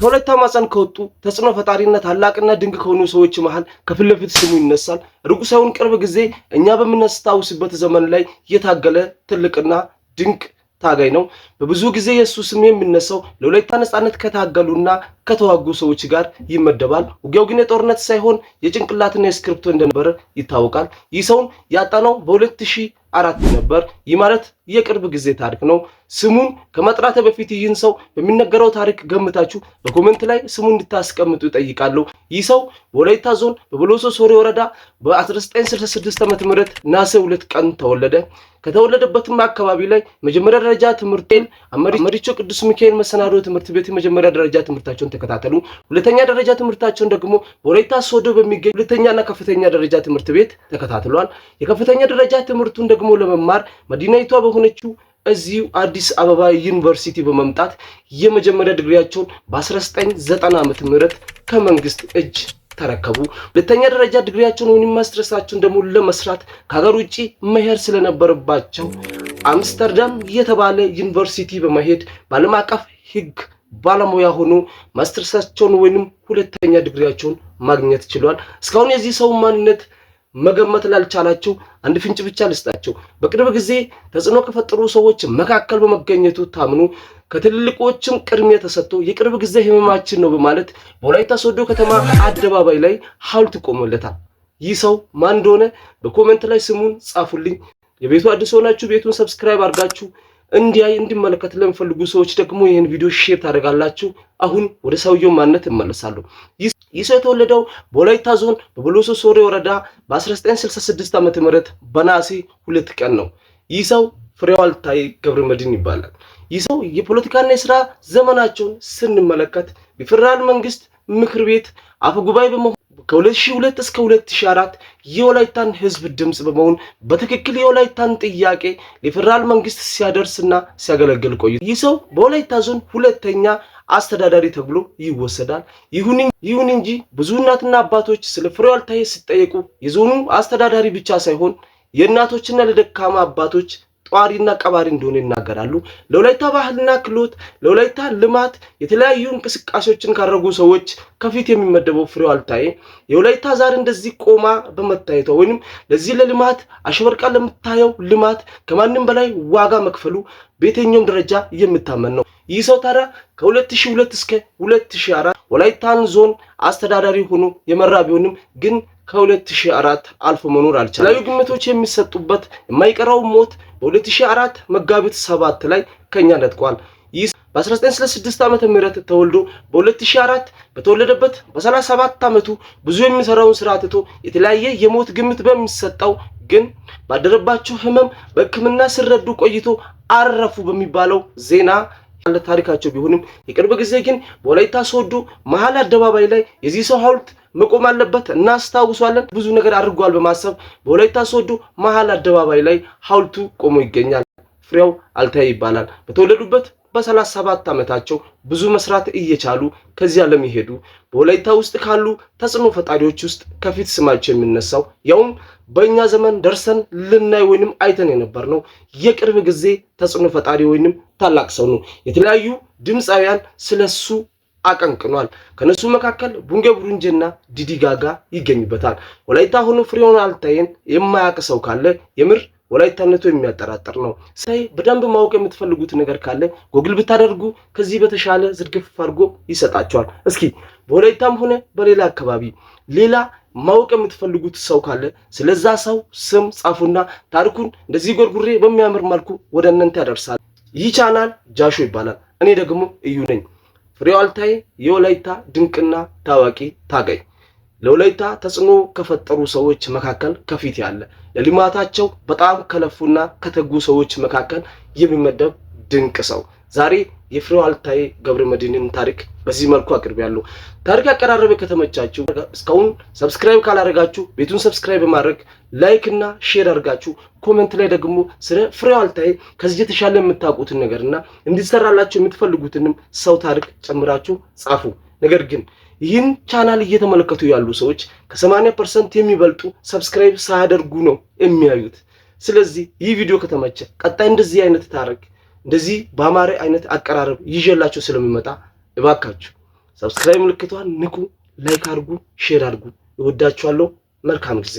ከወላይታ ማህፀን ከወጡ ተጽዕኖ ፈጣሪና ታላቅና ድንቅ ከሆኑ ሰዎች መሃል ከፊት ለፊት ስሙ ይነሳል። ሩቅ ሳይሆን ቅርብ ጊዜ እኛ በምናስታውስበት ዘመን ላይ የታገለ ትልቅና ድንቅ ታጋይ ነው። በብዙ ጊዜ የሱ ስም የሚነሳው ለወላይታ ነጻነት ከታገሉና ከተዋጉ ሰዎች ጋር ይመደባል። ውጊያው ግን የጦርነት ሳይሆን የጭንቅላትና የስክሪፕቶ እንደነበረ ይታወቃል። ይህ ሰውን ያጣነው በ2004 ነበር። ይህ ማለት የቅርብ ጊዜ ታሪክ ነው። ስሙን ከመጥራቴ በፊት ይህን ሰው በሚነገረው ታሪክ ገምታችሁ በኮሜንት ላይ ስሙን እንድታስቀምጡ ይጠይቃለሁ። ይህ ሰው በወላይታ ዞን በበሎሶ ሶሬ ወረዳ በ1966 ዓ.ም ነሐሴ 2 ቀን ተወለደ። ከተወለደበትም አካባቢ ላይ መጀመሪያ ደረጃ ትምህርቴን አመሪቾ ቅዱስ ሚካኤል መሰናዶ ትምህርት ቤት የመጀመሪያ ደረጃ ትምህርታቸውን ተከታተሉ። ሁለተኛ ደረጃ ትምህርታቸውን ደግሞ በወላይታ ሶዶ በሚገኝ ሁለተኛና ከፍተኛ ደረጃ ትምህርት ቤት ተከታትሏል። የከፍተኛ ደረጃ ትምህርቱን ደግሞ ለመማር መዲናይቷ በሆነችው እዚሁ አዲስ አበባ ዩኒቨርሲቲ በመምጣት የመጀመሪያ ዲግሪያቸውን በ1990 ዓ.ም ከመንግስት እጅ ተረከቡ። ሁለተኛ ደረጃ ዲግሪያቸውን ወይም ማስተርሳቸውን ደግሞ ለመስራት ከሀገር ውጪ መሄድ ስለነበረባቸው አምስተርዳም የተባለ ዩኒቨርሲቲ በመሄድ በዓለም አቀፍ ሕግ ባለሙያ ሆኖ ማስተርሳቸውን ወይንም ሁለተኛ ዲግሪያቸውን ማግኘት ችሏል። እስካሁን የዚህ ሰው ማንነት መገመት ላልቻላችሁ አንድ ፍንጭ ብቻ ልስጣችሁ። በቅርብ ጊዜ ተጽዕኖ ከፈጠሩ ሰዎች መካከል በመገኘቱ ታምኑ ከትልልቆችም ቅድሚያ ተሰጥቶ የቅርብ ጊዜ ህመማችን ነው በማለት በወላይታ ሶዶ ከተማ አደባባይ ላይ ሐውልት ቆሞለታል። ይህ ሰው ማን እንደሆነ በኮሜንት ላይ ስሙን ጻፉልኝ። የቤቱ አዲስ ሆናችሁ ቤቱን ሰብስክራይብ አድርጋችሁ እንዲመለከት ለምፈልጉ ሰዎች ደግሞ ይህን ቪዲዮ ሼር ታደርጋላችሁ። አሁን ወደ ሰውየው ማንነት እመለሳለሁ። ይህ ሰው የተወለደው በወላይታ ዞን በበሎሶ ሶሬ ወረዳ በ1966 ዓ.ም በነሐሴ 2 ቀን ነው። ይህ ሰው ፍሬዋልታይ ገብረመድህን ይባላል። ይህ ሰው የፖለቲካና የሥራ ዘመናቸውን ስንመለከት በፌደራል መንግስት ምክር ቤት አፈ ጉባኤ በመሆን ከ2002 እስከ 2004 የወላይታን ህዝብ ድምጽ በመሆን በትክክል የወላይታን ጥያቄ ለፌደራል መንግስት ሲያደርስና ሲያገለግል ቆይቷል። ይህ ሰው በወላይታ ዞን ሁለተኛ አስተዳዳሪ ተብሎ ይወሰዳል። ይሁን እንጂ ብዙ እናትና አባቶች ስለ ፍሬዋልታይ ሲጠየቁ የዞኑ አስተዳዳሪ ብቻ ሳይሆን የእናቶችና ለደካማ አባቶች ጧሪና ቀባሪ እንደሆነ ይናገራሉ። ለወላይታ ባህልና ክህሎት፣ ለወላይታ ልማት የተለያዩ እንቅስቃሴዎችን ካደረጉ ሰዎች ከፊት የሚመደበው ፍሬዋልታይ የወላይታ ዛሬ እንደዚህ ቆማ በመታየቷ ወይንም ለዚህ ለልማት አሸበርቃ ለምታየው ልማት ከማንም በላይ ዋጋ መክፈሉ በየትኛውም ደረጃ የምታመን ነው። ይህ ሰው ታዲያ ከ2002 እስከ 2004 ወላይታን ዞን አስተዳዳሪ ሆኖ የመራ ቢሆንም ግን ከ2004 አልፎ መኖር አልቻለም። የተለያዩ ግምቶች የሚሰጡበት የማይቀረው ሞት በ2004 መጋቢት 7 ላይ ከኛ ነጥቋል። ይህ በ1966 ዓ.ም ተወልዶ በ2004 በተወለደበት በ37 ዓመቱ ብዙ የሚሰራውን ስራ ትቶ የተለያየ የሞት ግምት በሚሰጠው ግን ባደረባቸው ህመም በሕክምና ሲረዱ ቆይቶ አረፉ በሚባለው ዜና ታሪካቸው ቢሆንም የቅርብ ጊዜ ግን በወላይታ ሶዶ መሃል አደባባይ ላይ የዚህ ሰው ሐውልት መቆም አለበት እናስታውሳለን። ብዙ ነገር አድርጓል በማሰብ በወላይታ ሶዶ መሃል አደባባይ ላይ ሐውልቱ ቆሞ ይገኛል። ፍሬዋልታይ ይባላል። በተወለዱበት በ37 ዓመታቸው ብዙ መስራት እየቻሉ ከዚህ ዓለም ይሄዱ በወላይታ ውስጥ ካሉ ተጽዕኖ ፈጣሪዎች ውስጥ ከፊት ስማቸው የሚነሳው ያውም በእኛ ዘመን ደርሰን ልናይ ወይንም አይተን የነበርነው የቅርብ ጊዜ ተጽዕኖ ፈጣሪ ወይንም ታላቅ ሰው ነው። የተለያዩ ድምጻውያን ስለሱ አቀንቅኗል። ከነሱ መካከል ቡንጌ ቡሩንጂና ዲዲ ጋጋ ይገኙበታል። ወላይታ ሆኖ ፍሬዋልታይን የማያውቅ ሰው ካለ የምር ወላይታነቱ የሚያጠራጥር ነው። በደንብ ማወቅ የምትፈልጉት ነገር ካለ ጎግል ብታደርጉ ከዚህ በተሻለ ዝርግፍ አድርጎ ይሰጣቸዋል። እስኪ በወላይታም ሆነ በሌላ አካባቢ ሌላ ማወቅ የምትፈልጉት ሰው ካለ ስለዛ ሰው ስም ጻፉና ታሪኩን እንደዚህ ጎርጉሬ በሚያምር መልኩ ወደ እናንተ ያደርሳል። ይህ ቻናል ጃሾ ይባላል። እኔ ደግሞ እዩ ነኝ። ፍሬዋልታይ የወላይታ ድንቅና ታዋቂ ታጋይ ለወላይታ ተጽዕኖ ከፈጠሩ ሰዎች መካከል ከፊት ያለ ለልማታቸው በጣም ከለፉና ከተጉ ሰዎች መካከል የሚመደብ ድንቅ ሰው ዛሬ የፍሬዋልታይ ገብረመድህንን ታሪክ በዚህ መልኩ አቅርቤያለሁ። ታሪክ አቀራረበ ከተመቻችሁ እስካሁን ሰብስክራይብ ካላደረጋችሁ ቤቱን ሰብስክራይብ በማድረግ ላይክ እና ሼር አድርጋችሁ ኮሜንት ላይ ደግሞ ስለ ፍሬዋልታይ ከዚህ የተሻለ የምታውቁትን ነገርና እንዲሰራላችሁ የምትፈልጉትንም ሰው ታሪክ ጨምራችሁ ጻፉ። ነገር ግን ይህን ቻናል እየተመለከቱ ያሉ ሰዎች ከ80% የሚበልጡ ሰብስክራይብ ሳያደርጉ ነው የሚያዩት። ስለዚህ ይህ ቪዲዮ ከተመቸ ቀጣይ እንደዚህ አይነት ታሪክ እንደዚህ በአማረ አይነት አቀራረብ ይዤላችሁ ስለሚመጣ እባካችሁ ሰብስክራይብ ምልክቷን ንኩ፣ ላይክ አድርጉ፣ ሼር አድርጉ። እወዳችኋለሁ። መልካም ጊዜ